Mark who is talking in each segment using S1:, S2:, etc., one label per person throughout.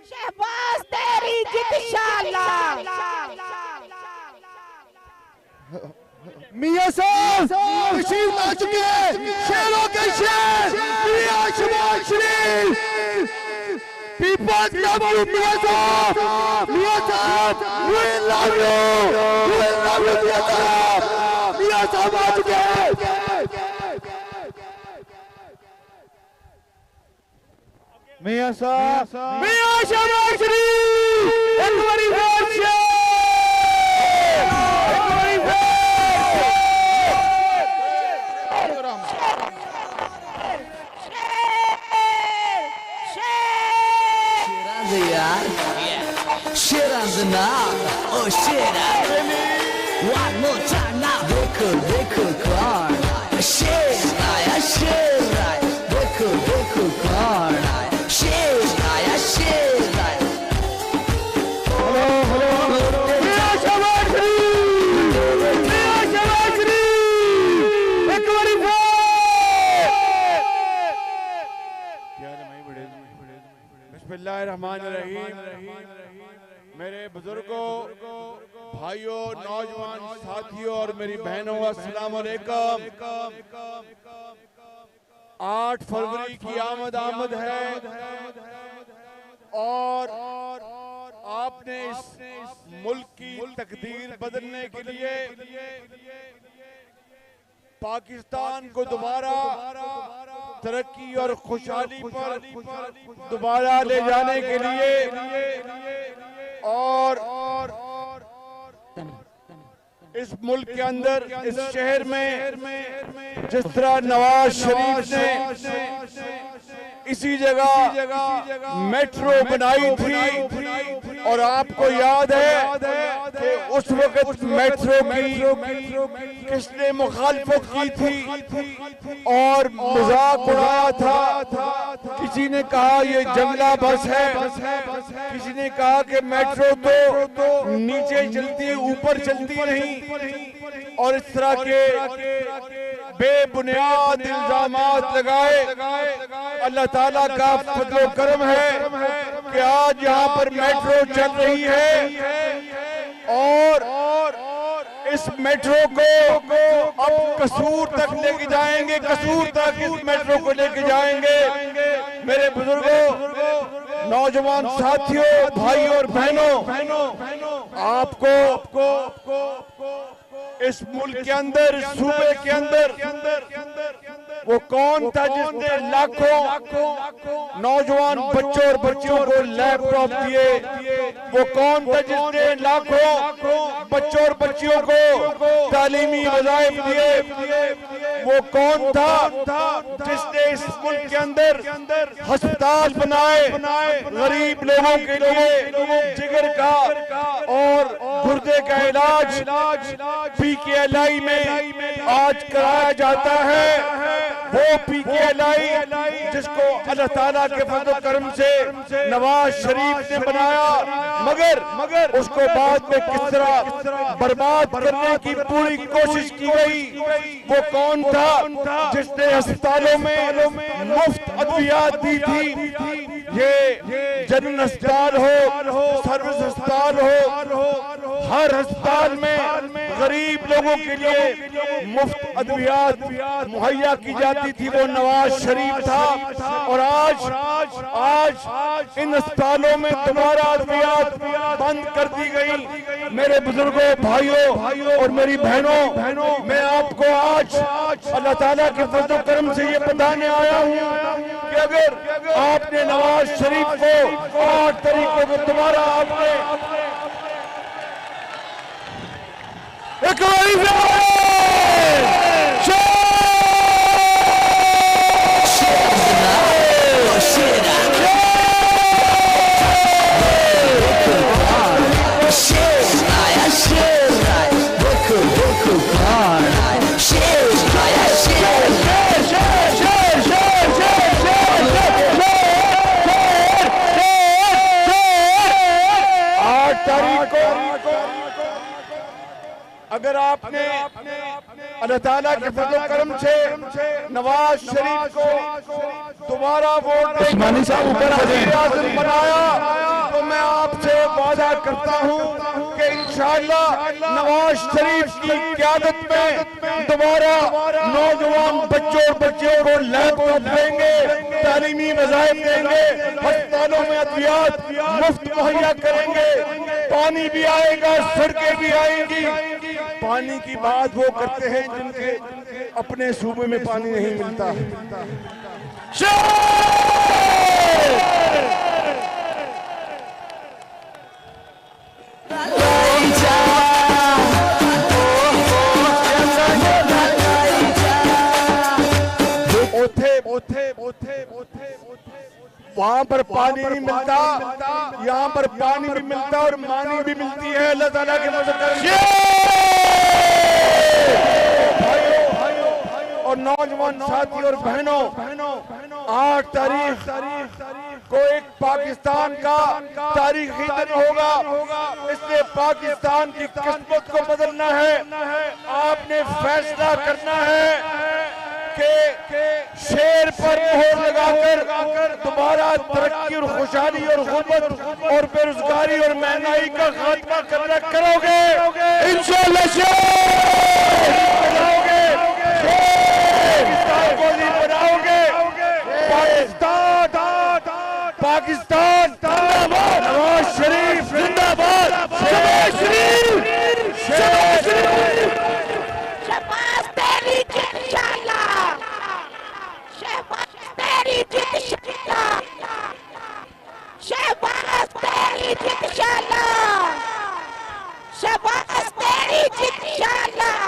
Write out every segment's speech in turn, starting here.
S1: शहबाज तेरी जित इंशाअल्लाह।
S2: मियां साहब तशरीफ ला चुके हैं, शेरों के शेर मियां शहबाज शरीफ। पीपल्स लव यू मियां साहब, मियां साहब वी लव यू मियां साहब। मियां साहब आ चुके हैं। मियां साहब मियां शहबाज शरीफ एक बारी जोर से
S3: shit on the knob, oh shit one more time now. They could car, shit they could car, shit
S2: मेरे बुजुर्गों, भाइयों, नौजवान साथियों और मेरी बहनों, अस्सलाम वालेकुम। 8 फरवरी की आमद है और आपने इस मुल्क की तकदीर बदलने के लिए पाकिस्तान को दोबारा तरक्की और खुशहाली पर दोबारा ले जाने के लिए और इस मुल्क के अंदर, इस शहर में जिस तरह नवाज शरीफ ने इसी जगह मेट्रो बनाई थी और आपको याद है कि उस वक्त मेट्रो की किसने मुखालफत की थी और मजाक उड़ाया था। किसी ने कहा ये जंगला बस है, किसी ने कहा कि मेट्रो तो नीचे चलती है, ऊपर चलती नहीं, और इस तरह के बेबुनियाद इल्जामात लगाए। अल्लाह ताला का फजल करम है कि आज यहाँ पर मेट्रो चल रही है और इस मेट्रो को अब कसूर तक लेके जाएंगे, कसूर तक इस मेट्रो को लेके जाएंगे। मेरे बुजुर्गों, नौजवान साथियों, भाइयों और बहनों, आपको इस मुल्क के अंदर, सूबे के अंदर वो कौन था जिसने लाखों नौजवान बच्चों और बच्चियों को लैपटॉप दिए? वो कौन था जिसने लाखों बच्चों और बच्चियों को तालीमी वज़ाइफ दिए? वो कौन था जिसने इस मुल्क के अंदर अस्पताल बनाए गरीब लोगों के लिए, जिगर का और गुर्दे का इलाज PKLI में आज कराया जाता है। वो PKLI जिसको अल्लाह ताला के फज़ल करम से नवाज शरीफ ने बनाया, मगर उसको बाद में किस तरह बर्बाद करने की पूरी कोशिश की गई। वो कौन था जिसने अस्पतालों में मुफ्त अद्वियात दी थी? ये जनरल अस्पताल हो, सर्विस अस्पताल हो, हर अस्पताल में गरीब लोगों के लिए मुफ्त अद्वियात मुहैया की जाती थी, वो नवाज शरीफ था। और आज इन अस्पतालों में दोबारा अद्वियात बंद कर दी गई। मेरे बुजुर्गों, भाइयों और मेरी बहनों, मैं आपको आज अल्लाह ताला के फज़ल करम से ये बताने आया हूँ कि अगर आपने नवाज शरीफ को 8 तरीकों को दोबारा आपने एक अगर आपने अल्लाह ताला के फज़ल करम से नवाज शरीफ को दोबारा वोट
S4: उस्मानी साहब ऊपर आ जाएं।
S2: बनाया करता हूं कि इंशाअल्लाह नवाज शरीफ की क़यादत में दोबारा नौजवान बच्चों को लैपटॉप देंगे, तालीमी वज़ाइफ देंगे, अस्पतालों में अद्वियात मुफ्त मुहैया करेंगे, पानी भी आएगा, सड़कें भी आएंगी। पानी की बात वो करते हैं जिनके अपने सूबे में पानी नहीं मिलता। वहाँ पर पानी नहीं मिलता, यहाँ पर पानी भी मिलता और मानी भी मिलती है। अल्लाह ताला के और नौजवान साथी और बहनों, 8 तारीख को एक पाकिस्तान का तारीखी दिन होगा। इसलिए पाकिस्तान की किस्मत को बदलना है। आपने फैसला करना है कि शेर पर मोहर लगाकर दोबारा तरक्की और खुशहाली और गुर्बत और बेरोजगारी और महंगाई का खात्मा करना करोगे इंशाअल्लाह। पाकिस्तान जिंदाबाद, नवाज शरीफ जिंदाबाद, शहबाज शरीफ, शहबाज शरीफ,
S1: शहबाज तेरी जीत इंशाअल्लाह, शहबाज तेरी जीत इंशाअल्लाह, शहबाज तेरी जीत इंशाअल्लाह, शहबाज तेरी जीत इंशाअल्लाह,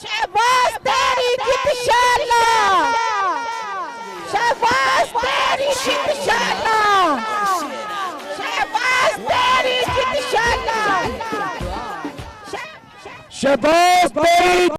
S1: शहबाज तेरी जीत इंशाअल्लाह, शहबाज तेरी जीत इंशाअल्लाह, शहबाज तेरी जीत इंशाअल्लाह, शहबाज तेरी